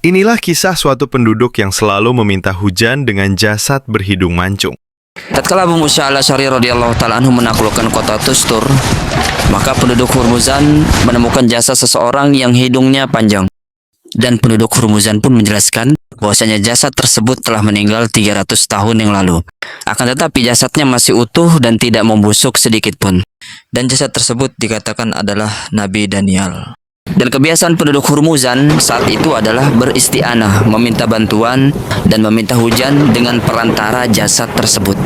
Inilah kisah suatu penduduk yang selalu meminta hujan dengan jasad berhidung mancung. Tatkala Abu Musa al-Asy'ari radhiyallahu ta'ala anhu menaklukkan kota Tustur, maka penduduk Hurmuzan menemukan jasad seseorang yang hidungnya panjang. Dan penduduk Hurmuzan pun menjelaskan bahwasanya jasad tersebut telah meninggal 300 tahun yang lalu. Akan tetapi jasadnya masih utuh dan tidak membusuk sedikit pun. Dan jasad tersebut dikatakan adalah Nabi Daniel. Dan kebiasaan penduduk Hurmuzan saat itu adalah beristi'anah, meminta bantuan dan meminta hujan dengan perantara jasad tersebut.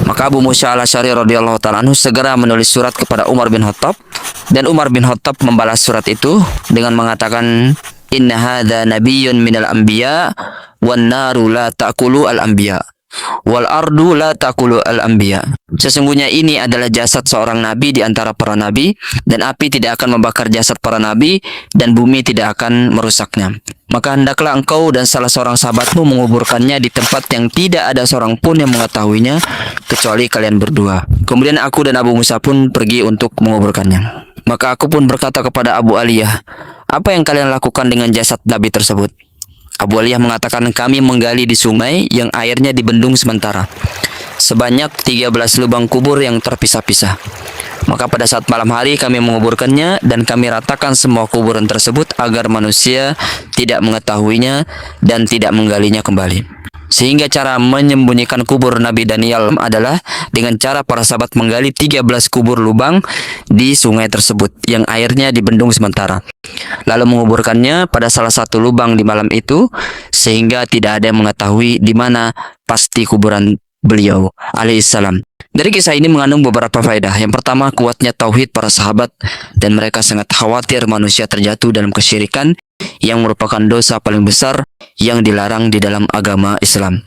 Maka Abu Musa al-Asy'ari radhiyallahu ta'ala anhu segera menulis surat kepada Umar bin Khattab, dan Umar bin Khattab membalas surat itu dengan mengatakan, "Inna hadza nabiyyun minal anbiya wan naru la ta'kulu al-anbiya wal ardu la ta'kulu al-anbiya." Sesungguhnya ini adalah jasad seorang nabi di antara para nabi, dan api tidak akan membakar jasad para nabi, dan bumi tidak akan merusaknya. Maka hendaklah engkau dan salah seorang sahabatmu menguburkannya di tempat yang tidak ada seorang pun yang mengetahuinya kecuali kalian berdua. Kemudian aku dan Abu Musa pun pergi untuk menguburkannya. Maka aku pun berkata kepada Abu Aliyah, "Apa yang kalian lakukan dengan jasad nabi tersebut?" Abu Aliyah mengatakan, "Kami menggali di sungai yang airnya dibendung sementara, sebanyak 13 lubang kubur yang terpisah-pisah. Maka pada saat malam hari kami menguburkannya, dan kami ratakan semua kuburan tersebut agar manusia tidak mengetahuinya dan tidak menggalinya kembali." Sehingga cara menyembunyikan kubur Nabi Daniel adalah dengan cara para sahabat menggali 13 kubur lubang di sungai tersebut yang airnya dibendung sementara, lalu menguburkannya pada salah satu lubang di malam itu, sehingga tidak ada yang mengetahui di mana pasti kuburan beliau alaihissalam. Dari kisah ini mengandung beberapa faedah. Yang pertama, kuatnya tauhid para sahabat, dan mereka sangat khawatir manusia terjatuh dalam kesyirikan yang merupakan dosa paling besar yang dilarang di dalam agama Islam.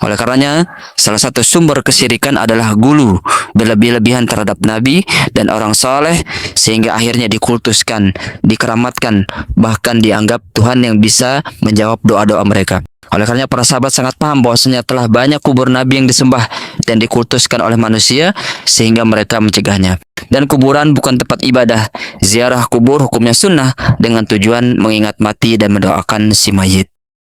Oleh karenanya, salah satu sumber kesyirikan adalah gulu, berlebih-lebihan terhadap Nabi dan orang saleh, sehingga akhirnya dikultuskan, dikeramatkan, bahkan dianggap Tuhan yang bisa menjawab doa-doa mereka. Oleh karenanya para sahabat sangat paham bahwasanya telah banyak kubur Nabi yang disembah dan dikultuskan oleh manusia, sehingga mereka mencegahnya. Dan kuburan bukan tempat ibadah. Ziarah kubur hukumnya sunnah dengan tujuan mengingat mati dan mendoakan si mayit.